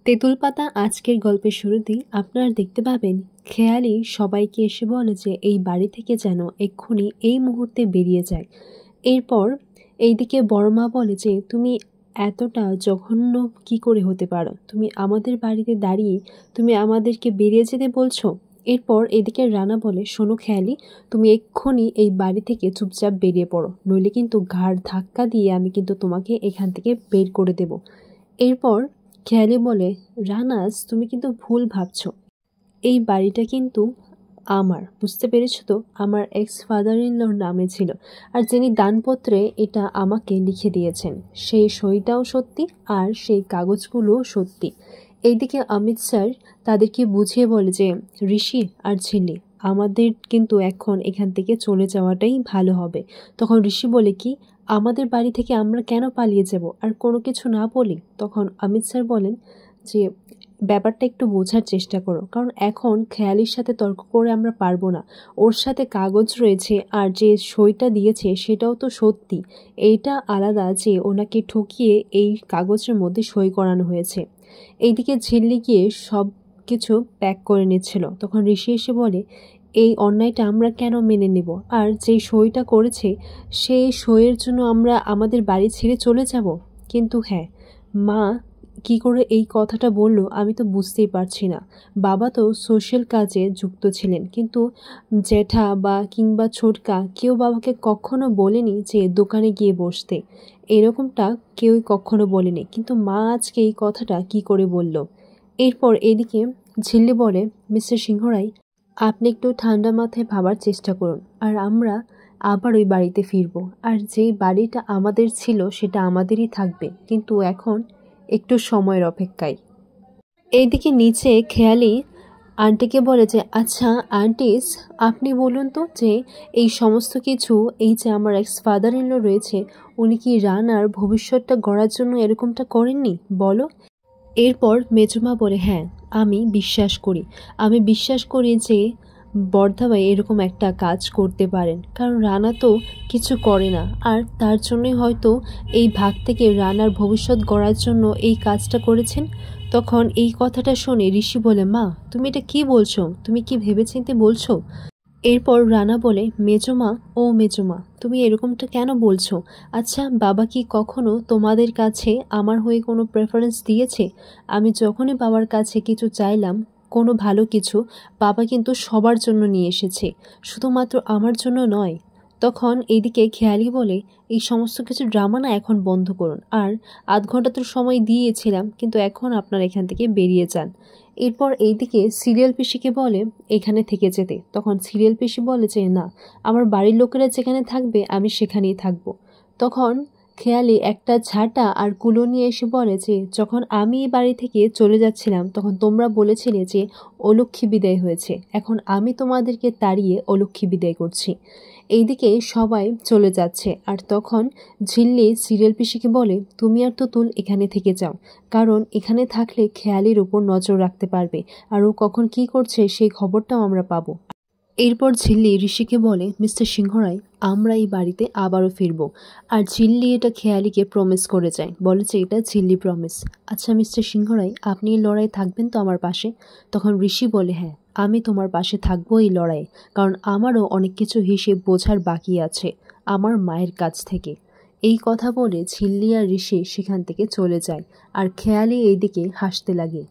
তেঁতুল পাতা আজকের গল্পের শুরুতেই আপনারা দেখতে পাবেন খেয়ালি সবাইকে এসে বলে যে এই বাড়ি থেকে যেন এক্ষুনি এই মুহূর্তে বেরিয়ে যায়। এরপর এইদিকে বড় মা বলে যে তুমি এতটা জঘন্য কি করে হতে পারো, তুমি আমাদের বাড়িতে দাঁড়িয়ে তুমি আমাদেরকে বেরিয়ে যেতে বলছো। এরপর এদিকে রানা বলে, শোনো খেয়ালি, তুমি এক্ষুনি এই বাড়ি থেকে চুপচাপ বেরিয়ে পড়ো, নইলে কিন্তু ঘাড় ধাক্কা দিয়ে আমি কিন্তু তোমাকে এখান থেকে বের করে দেব। এরপর খেয়ালি বলে, রানাস তুমি কিন্তু ভুল ভাবছো, এই বাড়িটা কিন্তু আমার, বুঝতে পেরেছো তো, আমার এক্স ফাদার ইন লর নামে ছিল, আর যিনি দানপত্রে এটা আমাকে লিখে দিয়েছেন সেই সইটাও সত্যি আর সেই কাগজগুলোও সত্যি। এইদিকে অমিত স্যার তাদেরকে বুঝিয়ে বলে যে ঋষি আর ঝিল্লি, আমাদের কিন্তু এখন এখান থেকে চলে যাওয়াটাই ভালো হবে। তখন ঋষি বলে, কি আমাদের বাড়ি থেকে আমরা কেন পালিয়ে যাব, আর কোনো কিছু না বলি। তখন অমিত স্যার বলেন যে ব্যাপারটা একটু বোঝার চেষ্টা করো, কারণ এখন খেয়ালির সাথে তর্ক করে আমরা পারবো না, ওর সাথে কাগজ রয়েছে আর যে সইটা দিয়েছে সেটাও তো সত্যি, এইটা আলাদা যে ওনাকে ঠকিয়ে এই কাগজের মধ্যে সই করানো হয়েছে। এইদিকে ঝিল্লি গিয়ে সব কিছু প্যাক করে নিচ্ছিল, তখন ঋষি এসে বলে, এই অন্যায়টা আমরা কেন মেনে নেব, আর যেই সইটা করেছে সেই সইয়ের জন্য আমরা আমাদের বাড়ি ছেড়ে চলে যাব। কিন্তু হ্যাঁ, মা কি করে এই কথাটা বলল আমি তো বুঝতেই পারছি না। বাবা তো সোশ্যাল কাজে যুক্ত ছিলেন, কিন্তু জ্যাঠা বা কিংবা ছোটকা কেউ বাবাকে কখনো বলেনি যে দোকানে গিয়ে বসতে, এরকমটা কেউই কখনো বলেনি, কিন্তু মা আজকে এই কথাটা কি করে বলল। এরপর এদিকে ঝিল্লি বলে, মিস্টার সিংহরাই, আপনি একটু ঠান্ডা মাথায় ভাবার চেষ্টা করুন, আর আমরা আবার ওই বাড়িতে ফিরবো, আর যেই বাড়িটা আমাদের ছিল সেটা আমাদেরই থাকবে, কিন্তু এখন একটু সময়ের অপেক্ষায়। এইদিকে নিচে খেয়ালি আন্টিকে বলে যে আচ্ছা আন্টিস, আপনি বলুন তো যে এই সমস্ত কিছু, এই যে আমার এক্স ফাদার ইন ল রয়েছে, উনি কি রানার ভবিষ্যৎটা গড়ার জন্য এরকমটা করেননি বলো। এরপর মেজমা বলে, হ্যাঁ আমি বিশ্বাস করি যে বর্ধাভাই এরকম একটা কাজ করতে পারেন, কারণ রানা তো কিছু করে না, আর তার জন্যই হয়তো এই ভাগ থেকে রানার ভবিষ্যৎ গড়ার জন্য এই কাজটা করেছেন। তখন এই কথাটা শুনে ঋষি বলে, মা তুমি এটা কি বলছো, তুমি কি ভেবেচিন্তে বলছো। এরপর রানা বলে, মেজমা তুমি এরকমটা কেন বলছো, আচ্ছা বাবা কি কখনো তোমাদের কাছে আমার হয়ে কোনো প্রেফারেন্স দিয়েছে? আমি যখনই বাবার কাছে কিছু চাইলাম, কোনো ভালো কিছু, বাবা কিন্তু সবার জন্য নিয়ে এসেছে, শুধুমাত্র আমার জন্য নয়। তখন এইদিকে খেয়ালি বলে, এই সমস্ত কিছু ড্রামা না এখন বন্ধ করুন, আর আধ ঘন্টা তো সময় দিয়েছিলাম, কিন্তু এখন আপনারা এখান থেকে বেরিয়ে যান। এরপর এইদিকে সিরিয়াল পিসিকে বলে এখানে থেকে যেতে, তখন সিরিয়াল পিসি বলে যে না, আমার বাড়ির লোকেরা যেখানে থাকবে আমি সেখানেই থাকবো। তখন খেয়ালি একটা ঝাঁটা আর কুলো নিয়ে এসে বলে যে যখন আমি এই বাড়ি থেকে চলে যাচ্ছিলাম তখন তোমরা বলেছিলে যে অলক্ষ্মী বিদায় হয়েছে, এখন আমি তোমাদেরকে তাড়িয়ে অলক্ষ্মী বিদায় করছি। এইদিকে সবাই চলে যাচ্ছে, আর তখন ঝিল্লি সিরিয়াল পিসিকে বলে, তুমি আর তুতুল এখানে থেকে যাও, কারণ এখানে থাকলে খেয়ালির উপর নজর রাখতে পারবে, আর ও কখন কি করছে সেই খবরটাও আমরা পাবো। এরপর ঝিল্লি ঋষিকে বলে, মিস্টার সিংহরাই আমরা এই বাড়িতে আবারও ফিরবো, আর ঝিল্লি এটা খেয়ালিকে প্রমিস করে যায়, বলে যে এটা ঝিল্লি প্রমিস। আচ্ছা মিস্টার সিংহরাই, আপনি এই লড়াই থাকবেন তো আমার পাশে? তখন ঋষি বলে, হ্যাঁ আমি তোমার পাশে থাকবো এই লড়াই, কারণ আমারও অনেক কিছু হিসেব বোঝার বাকি আছে আমার মায়ের কাছ থেকে। এই কথা বলে ঝিল্লি আর ঋষি সেখান থেকে চলে যায়, আর খেয়ালি এইদিকে হাসতে লাগে।